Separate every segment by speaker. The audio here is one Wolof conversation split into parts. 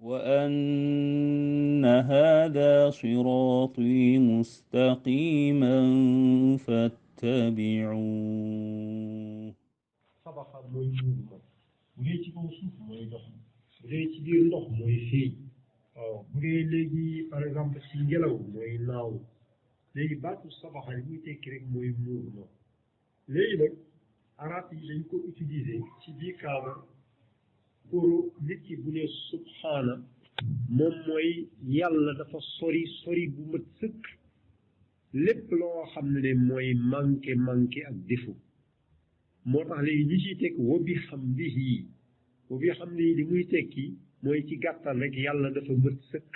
Speaker 1: وأن هذا صراطي مستقيما فاتبعوه
Speaker 2: sabaxa mooy mouvement bu dee ci kaw suuf mooy dox bu dee ci biir ndox mooy feeñ waaw bu dee léegi par exemple ci ngelaw mooy naaw léegi baatu sabaxa li muy tekki rek mooy mouvement léegi nag arab yi dañ ko utiliser ci biir cadre pour nit ki bu ne subhaana moom mooy yàlla dafa sori sori bu mat sëkk lépp loo xam ne mooy manqué ak défaut moo tax léegi ñi ciy teg wa bi hamdihi li muy tekki mooy ci gàttal rek yàlla dafa mat sëkk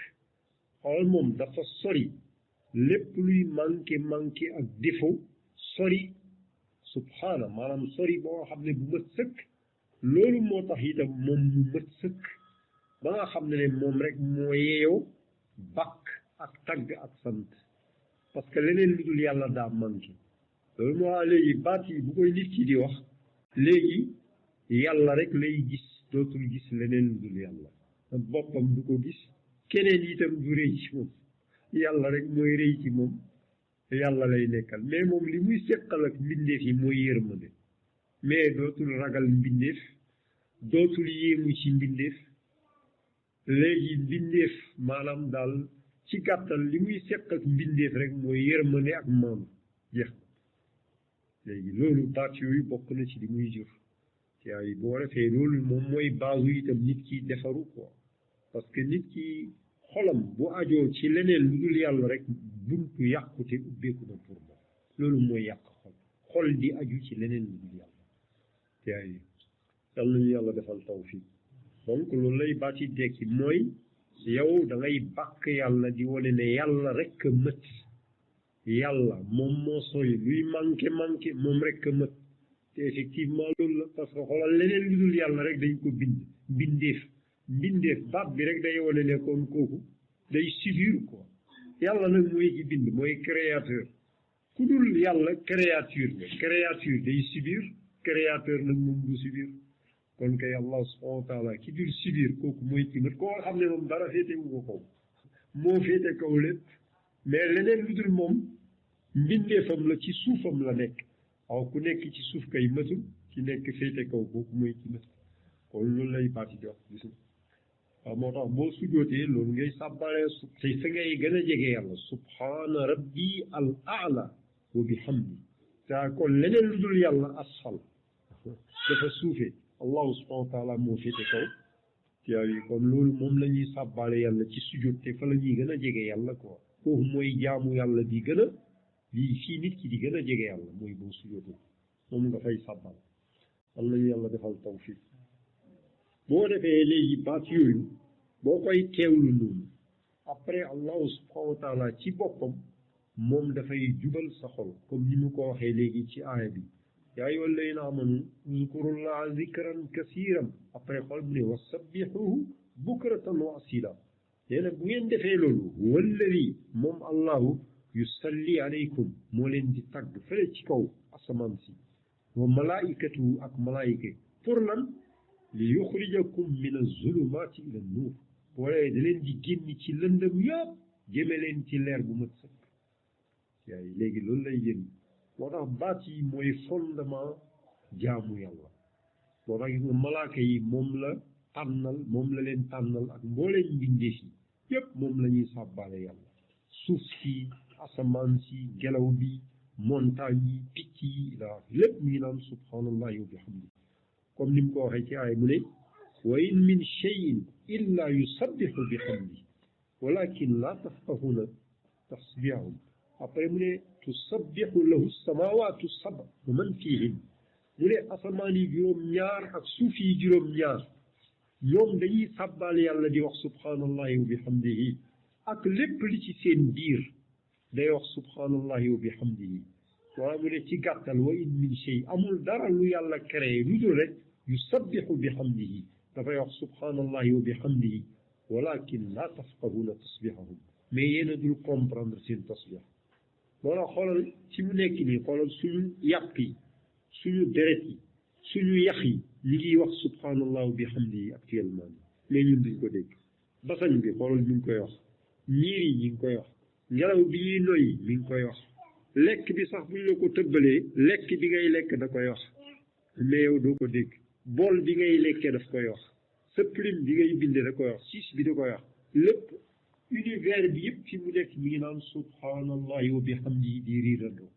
Speaker 2: xool moom dafa sori lépp luy manqué ak défaut sori subhaana maanaam sori boo xam ne bu mat sëkk loolu moo tax itam moom mu mat sëkk ba nga xam ne moom rek moo yeeyoo bakk ak tagg ak sant parce que leneen lu dul yàlla daa manqué loolu moo tax léegi baat yi bu koy nit ki di wax léegi yàlla rek lay gis dootul gis leneen lu dul yàlla boppam du ko gis keneen itam du rëy ci moom yàlla rek mooy rëy ci moom yàlla lay nekkal mais moom li muy seqal ak mbindeef yi mooy yërmande mais dootul ragal mbindeef dootul yéemu ci mbindeef léegi mbindeef maanaam daal ci gàttal li muy seq ak mbindeef rek mooy yërmande ak maanu jeex léegi loolu baat yooyu bokk na ci li muy jur te ay boo defee loolu moom mooy baasu itam nit ki defaru quoi parce que nit ki xolam bu ajoo ci leneen lu dul yàlla rek buntu yàqute ubbeeku na pour moom loolu mooy yàq xol di aju ci leneen lu dul yàlla te ay yal nañu yàlla defal tawfiq donc loolu lay baat yi dekki mooy yow da ngay bàkk yàlla di wane ne yàlla rek a mët yàlla moom moo sori luy manqué moom rek a mët te effectivement loolu la parce que xoolal leneen lu dul yàlla rek dañ ko mbindeef baat bi rek day wane ne kon kooku day subir quoi yàlla nag mooy ki bind mooy créateur ku dul yàlla créature la créature day subir créateur nag moom du subir kon kay allah subhanahu wa taala ki dul subir kooku mooy ki mët koo xam ne moom dara féete wu ko kaw moo féete kaw lépp mais leneen lu dul moom mbindeefam la ci suufam la nekk waaw ku nekk ci suuf kay mëtul ci nekk féete kaw kooku mooy ki mët kon loolu lay parti di wax gis waaw moo tax boo sujootee loolu ngay sàbbalee te fa ngay gën a jege yàlla subhaana rabbi al aala wa bihamdi taa kon leneen lu dul yàlla asfal dafa suufee allahu subhanahu wa taala moo féete kaw yaa yi kon loolu moom la ñuy sàbbaale yàlla ci sujoot te fa la ñuy gën a jege yàlla quoi foofu mooy jaamu yàlla bi gën a lii fii nit ki di gën a jege yàlla mooy boo sujootee moom nga fay sàbbal wal nañu yàlla defal tawfiq boo defee léegi baat yooyu boo koy teewlu noonu après allahu subhanahu wa taala ci boppam moom dafay jubal sa xol comme ni mu ko waxee léegi ci aaya bi yaa ayyuha alladina amanu uzkurullaha zikran kasiran après xol mu ne wa sabbihuhu bukratan wa asila nee na bu ngeen defee loolu huwa alladi moom allahu yusalli alaykum moo leen di tagg fële ci kaw asamaan si wa malaikatu ak malaayika pour lan li yuxrijakum min azulumati ila nuur boolee da leen di génn ci lëndëm yëpp jëme leen ci leer bu mat sëkk yaay léegi loolu lay génn moo tax baat yi mooy fondement jaamu yàlla moo tax gis nga malaaka yi moom la leen tànnal ak mbooleen mbindeef yi yëpp moom la ñuy sàbbaale yàlla suuf si asamaan si gelaw bi montagne yi picc yi ila lépp ñu naan subhanallahi wa bihamdi comme ni mu ko waxee ci aay mu ne wa in min cheyin illa yusabbihu bihamdi walakin la tafqahuna tasbihahum après mu ne tusabbihu lahu samawatu sab wa man fihin mu ne asamaan yi juróom-ñaar ak suuf yi juróom-ñaar ñoom dañuy sàbbaal yàlla di wax subhanallahi wa bihamdihi ak lépp li ci seen biir day wax subhanallahi wa bihamdihi waaye mu ne ci gàttal wa in min shay amul dara lu yàlla créé lu dul rek yusabbihu bihamdihi dafay wax subhanallahi wa bihamdihi walakin la tafqahuna tasbihahum mais yéen a dul comprendre seen tasbih moo tax xoolal ci mu nekk nii xoolal suñu yàpp yi suñu deret yi suñu yax yi ñu ngi wax subhanallah wa bihamdihi actuellement mais ñun duñ ko dégg basañ bi xoolal mi ngi koy wax niir yi ñi ngi koy wax ngelaw bi ñuy noyyi mi ngi koy wax lekk bi sax buñ la ko tëbbalee lekk bi ngay lekk da koy wax mais yow doo ko dégg bool bi ngay lekkee daf koy wax sa plume bi ngay bindee da koy wax siis bi da koy wax lépp univers bi yëpp fi mu nekk mi ngi naan subhanallahi wa bihamdihi di riirandoo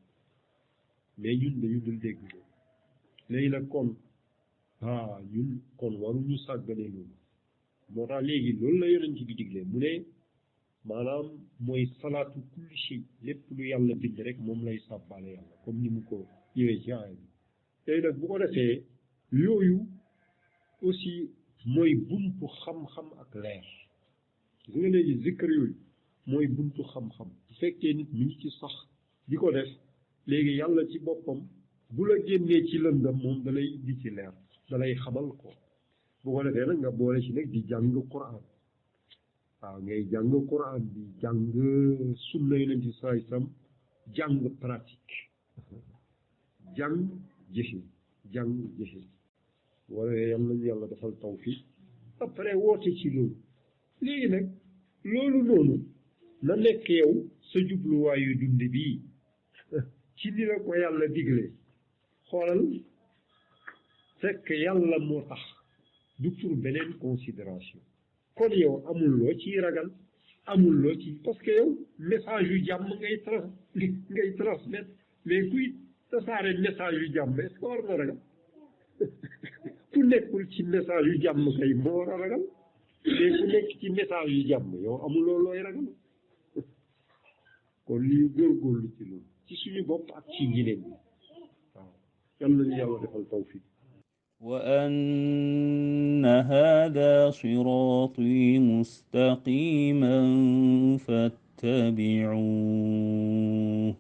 Speaker 2: mais ñun dañu dul dégg loolu léegi nag kon ñun kon waruñu sàgganee loolu moo tax léegi loolu la yonent bi digle mu ne maanaam mooy salaatu kulli shay lépp lu yàlla bind rek moom lay sàbbaale yàlla comme ni mu ko ñëwee ci aaya bi tey nag bu ko defee yooyu aussi mooy buntu xam-xam ak leer gis nga léegi zikkar yooyu mooy buntu xam-xam bu fekkee nit mi ngi ci sax di ko def léegi yàlla ci boppam bu la génnee ci lëndam moom da lay indi ci leer da lay xamal ko bu ko defee nag nga boole ci nag di jàng Qur'an waaw ngay jàng Qur'an di jàng sunna yonent bi sallallahu alayhi wasallam jàng pratique jàng jëfe wala yàlla nañu yàlla defal tawfiq après woote ci loolu léegi nag loolu noonu na nekk yow sa jubluwaayu dund bii ci ni la ko yàlla digle xoolal fekk yàlla moo tax du pour beneen considération kon yow amul loo ciy ragal amul loo ci parce que yow message yu jàmm ngay transmettre mais kuy tasaare message yu jàmm est-ce que war na ragal ku nekkul ci message yu jàmm kay moo war a ragal mais ku nekk ci message yu jàmm yow amuloo looy ragal kon lii góorgóorlu ci loolu ci suñu bopp ak ci ñeneen ñi waaw yal nañu yàlla defal tawfiq
Speaker 1: وأن هذا صراطي مستقيما فاتبعوه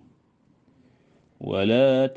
Speaker 1: ولا